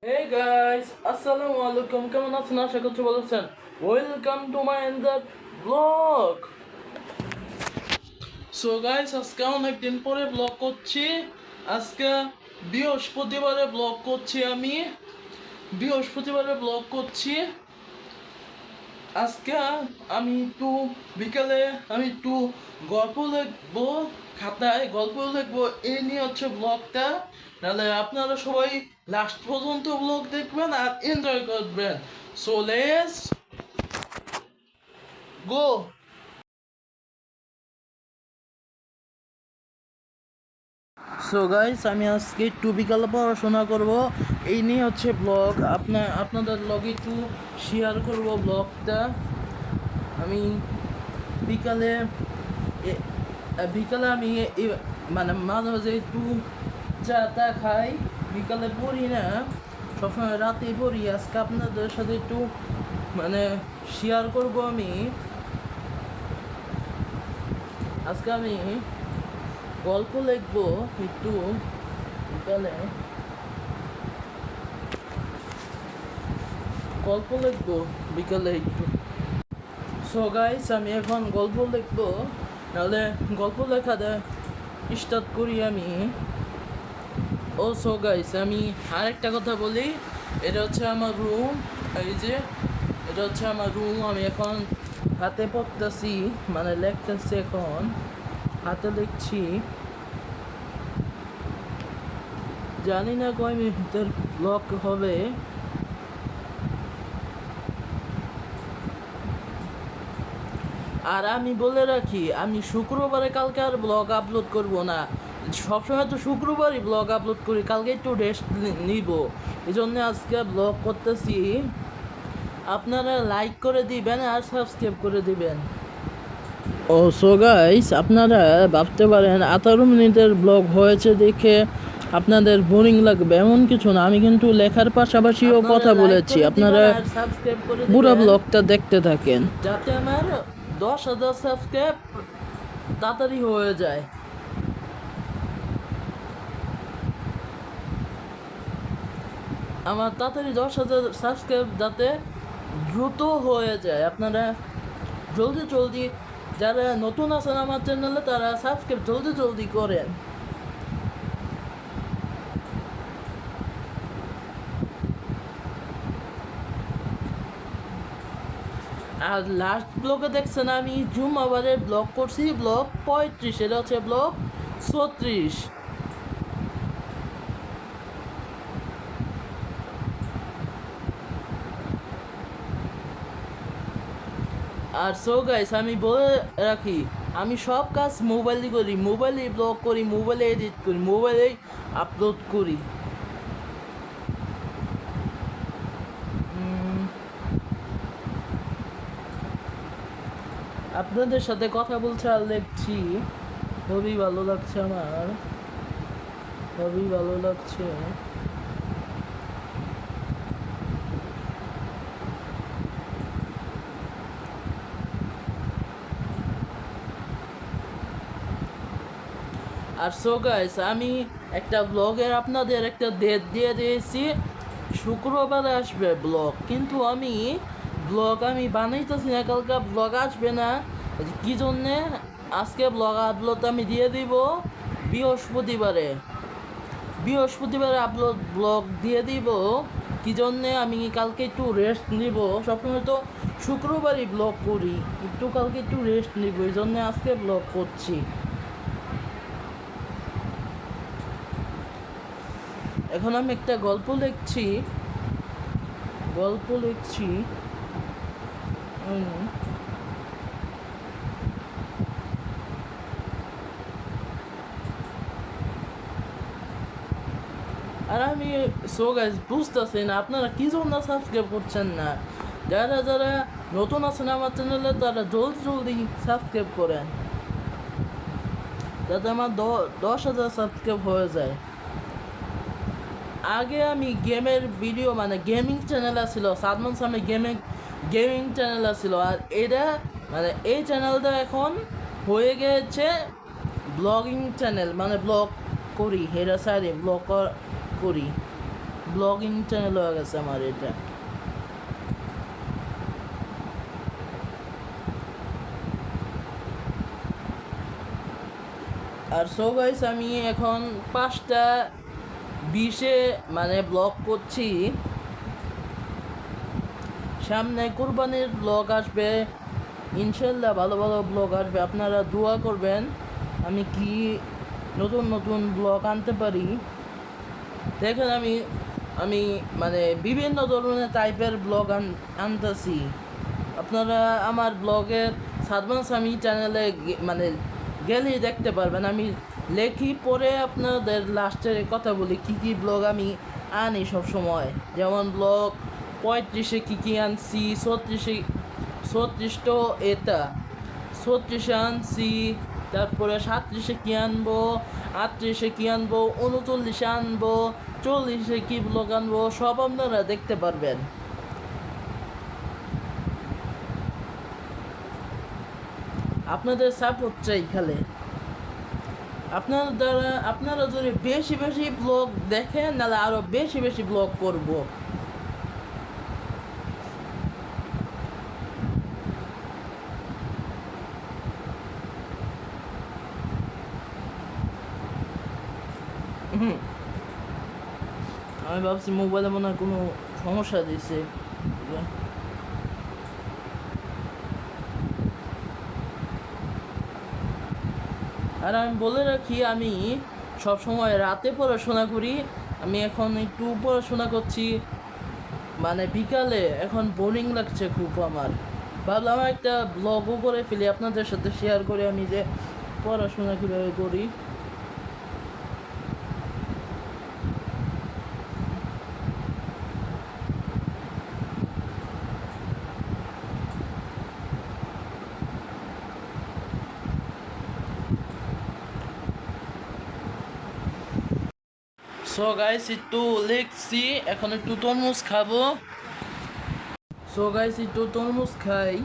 Hey guys, আসসালামু আলাইকুম, কেমন আছেন? আশা করছি ভালো আছেন। Welcome to my endure blog. So guys, আজকে অনেকদিন পরে ব্লগ করছি। আজকে বৃহস্পতিবারে ব্লগ করছি আমি। আজকে আমি একটু বিকালে আমি একটু গল্প লিখবো, খাতায় গল্প লিখবো, এই নিয়ে হচ্ছে ব্লগটা। নাহলে আপনারা সবাই লাস্ট পর্যন্ত ব্লগ দেখবেন আর এনজয় করবেন। So let's go. So guys, আমি আজকে একটু বিকালে পড়াশোনা করব, এই নিয়ে হচ্ছে ব্লগ। আপনাদের লগে একটু শেয়ার করব ব্লগটা। আমি বিকালে বিকালে আমি মানে মাঝে মাঝে একটু চা টা খাই। বিকালে পড়ি না, সবসময় রাতেই পড়ি। আজকে আপনাদের সাথে একটু মানে শেয়ার করব আমি। আজকে আমি গল্প লিখবো একটু বিকালে, গল্প লিখবো বিকালে একটু। সো গাইস, আমি এখন গল্প লিখবো, নাহলে গল্প লেখাটা স্টার্ট করি আমি। ও সো গাইস, আমি আরেকটা কথা বলি। এটা হচ্ছে আমার রুম, এই যে এটা হচ্ছে আমার রুম। আমি এখন হাতে পড়তেছি, মানে লিখতেছি, এখন হাতে লিখছি। জানি না কয় মিনিটের ব্লগ হবে। আর আমি বলে রাখি, আমি শুক্রবারে কালকে আর ব্লগ আপলোড করব না। সবসময় তো শুক্রবারই ব্লগ আপলোড করি, কালকে একটু রেস্ট নিব, এই জন্য আজকে ব্লগ করতেছি। আপনারা লাইক করে দিবেন আর সাবস্ক্রাইব করে দিবেন। ও সো গাইস, আপনারা ভাবতে পারেন 18 মিনিটের ব্লগ হয়েছে দেখে আপনাদের বোরিং লাগবে, এমন কিছু না। আমি কিন্তু লেখার পাশাপাশিও কথা বলেছি। আপনারা পুরো ব্লগটা দেখতে থাকেন, যাতে আমার 10,000 সাবস্ক্রাইব তাড়াতাড়ি হয়ে যায়। আমার তাড়াতাড়ি 10,000 সাবস্ক্রাইব যাতে দ্রুত হয়ে যায়। আপনারা জলদি জলদি, যারা নতুন আছেন আমার চ্যানেলে, তারা সাবস্ক্রাইব জলদি জলদি করেন। আর লাস্ট ব্লগে দেখছেন আমি জুমাবারের ব্লগ করছি, ব্লগ 35, এটা হচ্ছে ব্লগ 36। আর সো গাইস, আমি বলে রাখি, আমি সব কাজ মোবাইলে করি, মোবাইলে ব্লগ করি, মোবাইলে এডিট করি, মোবাইলেই আপলোড করি। আপনাদের সাথে কথা বলছে আর লিখছি, খুবই ভালো লাগছে আমার, খুবই ভালো লাগছে। আর সো গাইস, আমি একটা ব্লগের আপনাদের একটা ডেট দিয়ে দিয়েছি, শুক্রবারে আসবে ব্লগ। কিন্তু আমি ব্লগ বানাইতেছি না, কালকে ব্লগ আসবে না। কি জন্যে? আজকে ব্লগ আপলোড আমি দিয়ে দিব বৃহস্পতিবারে। বৃহস্পতিবারে আপলোড ব্লগ দিয়ে দিব। কি জন্যে? আমি কালকে একটু রেস্ট নিব। সবসময় তো শুক্রবারই ব্লগ করি, একটু কালকে একটু রেস্ট নিব, এই জন্যে আজকে ব্লগ করছি। এখন আমি একটা গল্প লিখছি, গল্প লিখছি। আর আমি সো গাইস, বুঝতেছি না আপনারা কি জন্য সাবস্ক্রাইব করছেন না। যারা যারা নতুন আছেন আমার চ্যানেলে, তারা জলদি জলদি সাবস্ক্রাইব করেন, যাতে আমার 10,000 সাবস্ক্রাইব হয়ে যায়। আগে আমি গেমের ভিডিও, মানে গেমিং চ্যানেল ছিল, সাদমান সামি গেমিং চ্যানেল ছিল। আর এটা মানে এই চ্যানেলটা এখন হয়ে গেছে ব্লগিং চ্যানেল, মানে ব্লগ করি, হেরা সারি ব্লগ করি। ব্লগিং চ্যানেল হয়ে গেছে আমার এটা। আর সো গাইস আমি এখন 5টা 20-এ মানে ব্লগ করছি। সামনে কুরবানির ব্লগ আসবে ইনশাল্লাহ, ভালো ভালো ব্লগ আসবে। আপনারা দোয়া করবেন আমি কি নতুন নতুন ব্লগ আনতে পারি। দেখেন আমি আমি মানে বিভিন্ন ধরনের টাইপের ব্লগ আনতেছি। আপনারা আমার ব্লগের সাদমান সামি চ্যানেলে মানে গেলেই দেখতে পারবেন। আমি লেখি পরে আপনাদের লাস্টের কথা বলি কী কী ব্লগ আমি আনি সব সময়। যেমন ব্লগ 35-এ কী কী আনছি, 36 এটা 36-এ আনছি, তারপরে 37-এ কী আনবো, 38-এ কী আনবো, 39-এ আনবো, 40-এ কী ব্লগ আনবো, সব আপনারা দেখতে পারবেন। আপনাদের সাপোর্ট চাই খালি। আপনারা যদি বেশি বেশি ব্লগ দেখেন তাহলে আরো বেশি বেশি ব্লগ করব। আমি ভাবছি মোবাইলে মনে হয় কোনো সমস্যা দিছে। আর আমি বলে রাখি আমি সব সময় রাতে পড়াশোনা করি। আমি এখন একটু পড়াশোনা করছি মানে বিকালে, এখন বোরিং লাগছে খুব আমার। ভাবলাম একটা ব্লগও করে ফেলি, আপনাদের সাথে শেয়ার করে আমি যে পড়াশোনা কীভাবে করি। সো গাইস একটু লিখছি, এখন একটু তরমুজ খাবো। সো গাইস একটু তরমুজ খাই।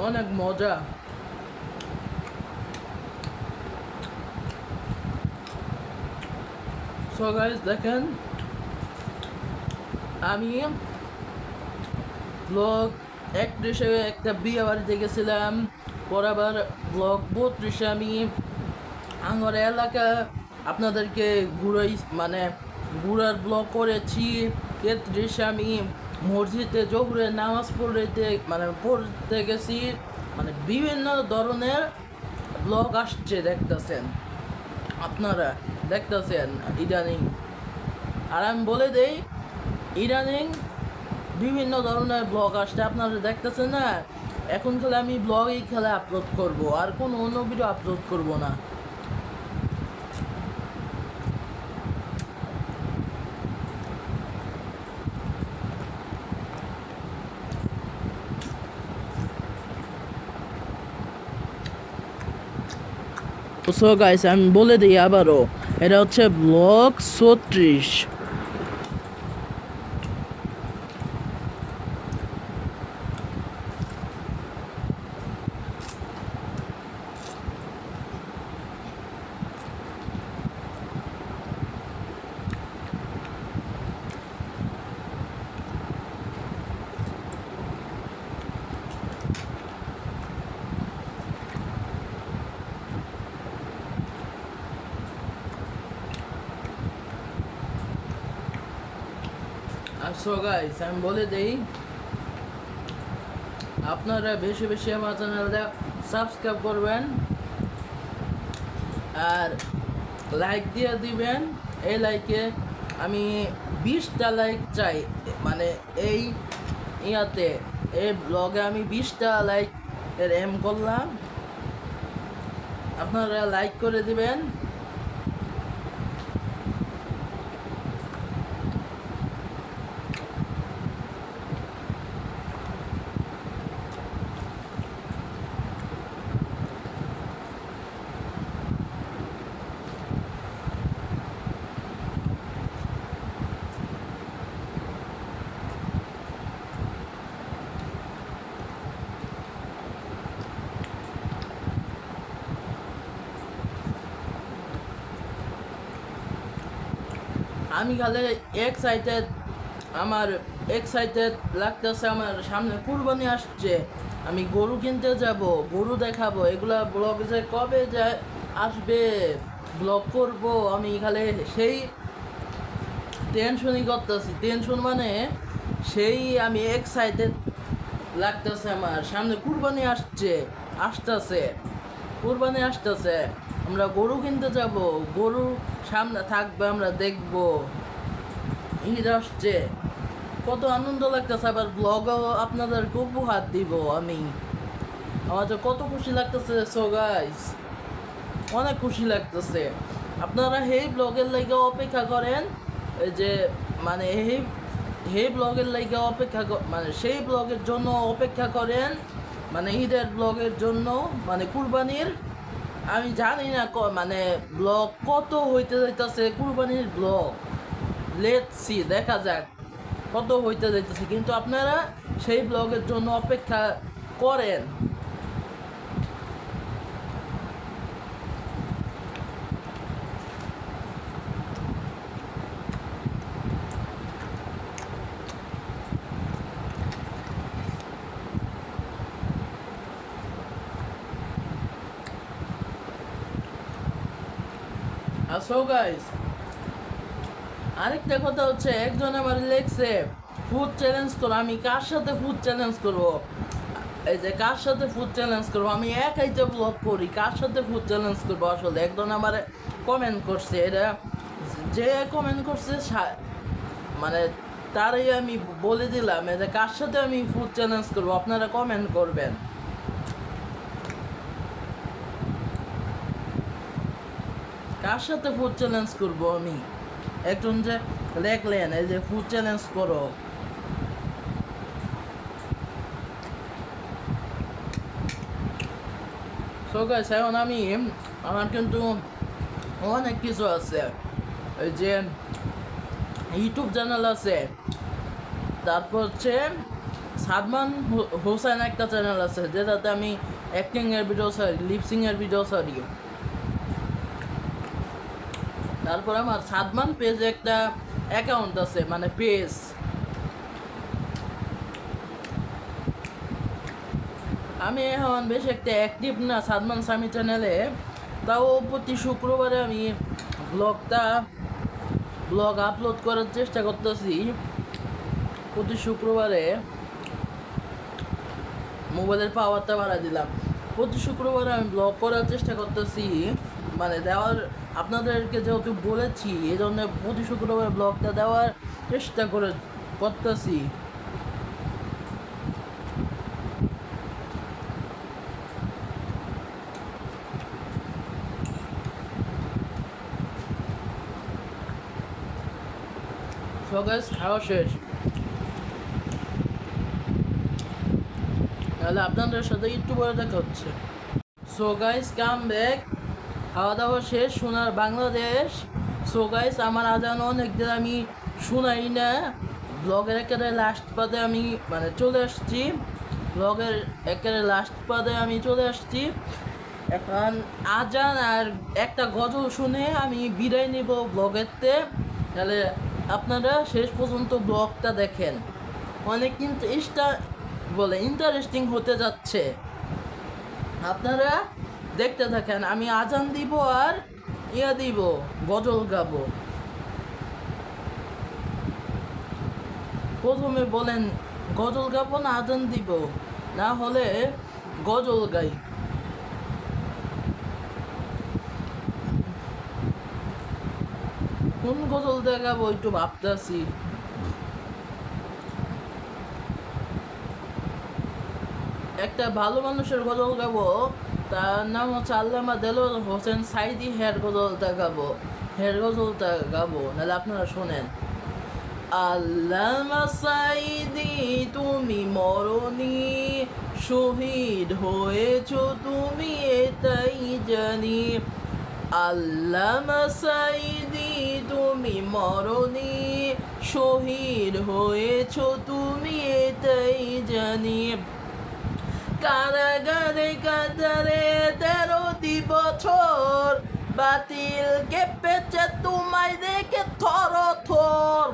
অনেক মজা। সো গাইস দেখেন আমি ব্লগ 31-এ একটা বিয়ে বাড়িতে গেছিলাম, পর আবার ব্লগ 32-এ আমি আমার এলাকা আপনাদেরকে মানে ঘুরার ব্লগ করেছি। 33-এ আমি মসজিদে জোহরের নামাজ পড়তে গেছি। মানে বিভিন্ন ধরনের ব্লগ আসছে, দেখতেছেন আপনারা, দেখতেছেন ইদানিং। আর আমি বলে দেই ইদানিং বিভিন্ন ধরনের ব্লগ আসছে, আপনারা দেখতেছেন না। এখন খেলে আমি ব্লগই খেলে আপলোড করব, আর কোনো অন্য ভিডিও আপলোড করব না। সো গাইস আমি বলে দিই আবারও, এটা হচ্ছে ব্লগ 36। আর সো গাইস আমি বলে দেই আপনারা বেশি বেশি আমার চ্যানেলটা সাবস্ক্রাইব করবেন আর লাইক দিয়ে দিবেন। এই লাইকে আমি 20টা লাইক চাই, মানে এই এই ব্লগে আমি 20টা লাইক এর এম করলাম, আপনারা লাইক করে দিবেন। আমি খালি এক্সাইটেড, আমার এক্সাইটেড লাগতেছে, আমার সামনে কুরবানি আসছে, আমি গরু কিনতে যাব, গরু দেখাবো, এগুলা ব্লগ যে কবে যায় আসবে, ব্লগ করব, আমি খালি সেই টেনশনই করতেছি। টেনশন মানে সেই আমি এক্সাইটেড লাগতেছে, আমার সামনে কুরবানি আসতেছে, কুরবানি আসতেছে, আমরা গরু কিনতে যাব, গরু সামনে থাকবে, আমরা দেখব, ঈদ আসছে, কত আনন্দ লাগতেছে। আবার ব্লগও আপনাদেরকে উপহার দিব আমি, আমার তো কত খুশি লাগতেছে। সো গাইস, অনেক খুশি লাগতেছে। আপনারা এই ব্লগের লাইগে অপেক্ষা করেন, এই যে মানে এই ব্লগের লাইগে অপেক্ষা মানে সেই ব্লগের জন্য অপেক্ষা করেন, মানে ঈদের ব্লগের জন্য, মানে কুরবানির। আমি জানি না মানে ব্লগ কত হইতে যাইতেছে, কুরবানির ব্লগ লেটস সি, দেখা যাক কত হইতে যাইতেছে, কিন্তু আপনারা সেই ব্লগের জন্য অপেক্ষা করেন। সো গাইস, আরেকটা কথা হচ্ছে, একজন আমার লেখছে ফুড চ্যালেঞ্জ করো, আমি কার সাথে ফুড চ্যালেঞ্জ করবো? এই যে কার সাথে ফুড চ্যালেঞ্জ করবো? আমি একাই তো ব্লগ করি, কার সাথে ফুড চ্যালেঞ্জ করবো? আসলে একজন আমার কমেন্ট করছে, এটা যে কমেন্ট করছে মানে তারই আমি বলে দিলাম যে কার সাথে আমি ফুড চ্যালেঞ্জ করবো, আপনারা কমেন্ট করবেন। কার সাথে ফুড চ্যালেঞ্জ করবো আমি? একজন যে লেখলেন এই যে ফুড চ্যালেঞ্জ করো, সো গাইস, এখন আমার কিন্তু অনেক কিছু আছে, ওই যে ইউটিউব চ্যানেল আছে, তারপর হচ্ছে সাদমান হোসেন একটা চ্যানেল আছে, যেটাতে আমি অ্যাক্টিংয়ের ভিডিও ছাড়ি, লিপসিংয়ের ভিডিও ছাড়ি। তারপর আমার সাদমান পেজ একটা অ্যাকাউন্ট আছে, মানে পেজ। আমি এখন বেশ একটা অ্যাক্টিভ না সাদমান সামি চ্যানেলে, তাও প্রতি শুক্রবারে আমি ব্লগ আপলোড করার চেষ্টা করতেছি। প্রতি শুক্রবারে মোবাইলের পাওয়ারটা বাড়াই দিলাম, প্রতি শুক্রবারে আমি ব্লগ করার চেষ্টা করতেছি, মানে দেওয়ার, আপনাদেরকে যেহেতু বলেছি এই জন্য প্রতি শুক্রবারে ব্লগটা দেওয়ার চেষ্টা করতেছি। সকাল খাওয়া শেষ, তাহলে আপনাদের সাথে একটু পরে দেখা হচ্ছে। সো গাইস, কাম ব্যাক, খাওয়া দাওয়া শেষ, সোনার বাংলাদেশ। সো গাইস, আমার আজান অনেক দিন আমি শোনাই না, ব্লগের একেবারে লাস্ট পাদে আমি মানে চলে আসছি, ব্লগের একেবারে লাস্ট পাদে আমি চলে আসছি। এখন আজান আর একটা গজল শুনে আমি বিদায় নিব ব্লগেরতে। তাহলে আপনারা শেষ পর্যন্ত ব্লগটা দেখেন, অনেক কিন্তু ইন্টারেস্টিং হতে যাচ্ছে, আপনারা দেখতে থাকেন। আমি আজান দিব আর দিব, গজল গাবো। প্রথমে বলেন গজল গাবো না আজান দিব, না হলে গজল গাই। কোন গজল দেখাবো একটু ভাবতেছি। একটা ভালো মানুষের গজল গাবো, তার নাম হচ্ছে আল্লামা দেলোয়ার হোসেন সাইদি, হের গজলটা গাবো, নাহলে আপনারা শোনেন। আল্লামা সাইদি তুমি মরনি, শহীদ হয়েছ তুমি এটাই জানি। আল্লামা সাইদি তুমি মরনি, শহীদ হয়েছ তুমি এটাই জানি। কারাগারে কাতারে 13টি বছর বাতিল কেঁপেছে তোমায় দেখে থর থর,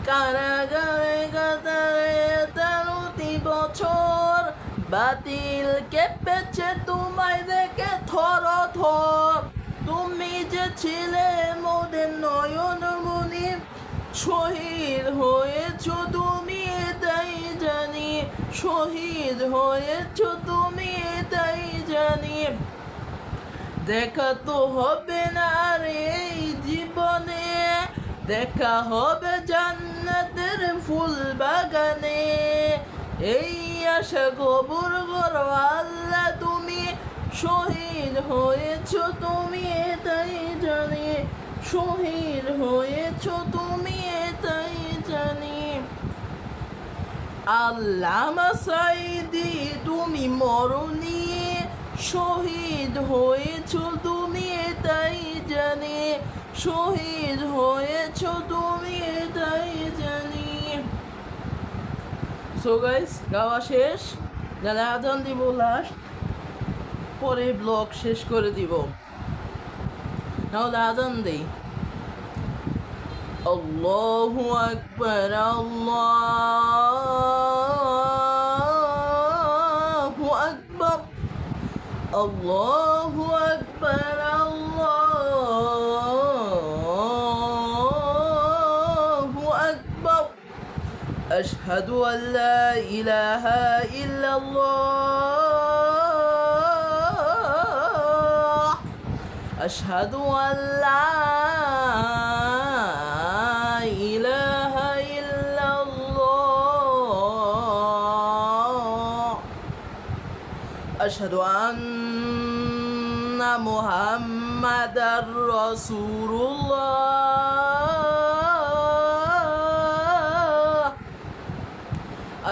কারাগারে কাতারে 13টি বছর, বাতিল কেঁপেছে তোমায় দেখে থর থর, তুমি যে ছিলে মোদের নয়নমণি, শহীদ হয়েছ তুমি এটাই জানি, শহীদ হয়েছ তুমি এটাই জানি, দেখা তো হবে না আর এই জীবনে, দেখা হবে জান্নাতের ফুল বাগানে, এই আশা কবুল করো আল্লাহ তুমি, শহীদ হয়েছ তুমি এটাই জানি, শহীদ হয়েছ তুমি এটাই জানি। আল্লামা সাঈদী তুমি মরনি, শহীদ হয়েছ তুমি এটাই জানি, শহীদ হয়েছ তুমি এটাই জানি। সো গাইস, গাওয়া শেষ, যারা আজান দিব লাস্ট, পরে ব্লগ শেষ করে দিব, নাহলে আজান দেই। আল্লাহু আকবার, আল্লাহু আকবার, আল্লাহু আকবার, আল্লাহু আকবার, আশহাদু আল্লা ইলাহা ইল্লাল্লাহ, আশহাদু আল্লা ইলাহা ইল্লাল্লাহ, আশহাদু আন্না মুহাম্মাদার রাসূলুল্লাহ,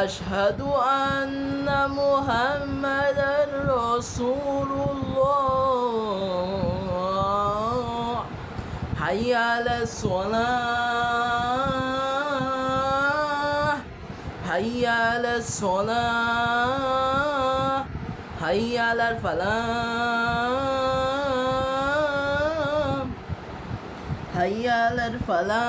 আশহাদু আন্না মুহাম্মাদার রাসূলুল্লাহ, হাইয়া আলাস সালাহ, হাইয়া আলাস সালাহ, হাইয়া আলাল ফালাহ, হাইয়া আলাল ফালাহ।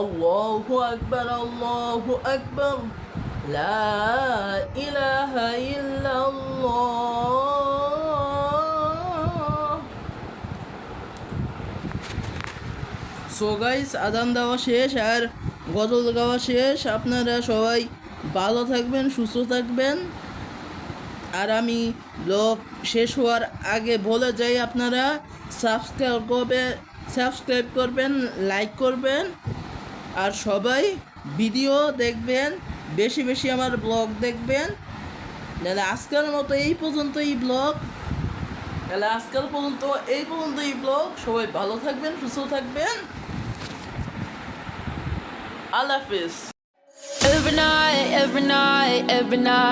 আল্লাহু আকবার, আল্লাহু আকবার, লা ইলাহা ইল্লাল্লাহ। সো গাইস, আজান দেওয়া শেষ আর গজল গাওয়া শেষ। আপনারা সবাই ভালো থাকবেন, সুস্থ থাকবেন। আর আমি ব্লগ শেষ হওয়ার আগে বলে যাই, আপনারা সাবস্ক্রাইব করবেন, লাইক করবেন, আর সবাই ভিডিও দেখবেন, বেশি বেশি আমার ব্লগ দেখবেন। তাহলে আজকের মতো এই পর্যন্তই ব্লগ, সবাই ভালো থাকবেন, সুস্থ থাকবেন। আল্লাহ হাফেজ। Every night, every night, every night.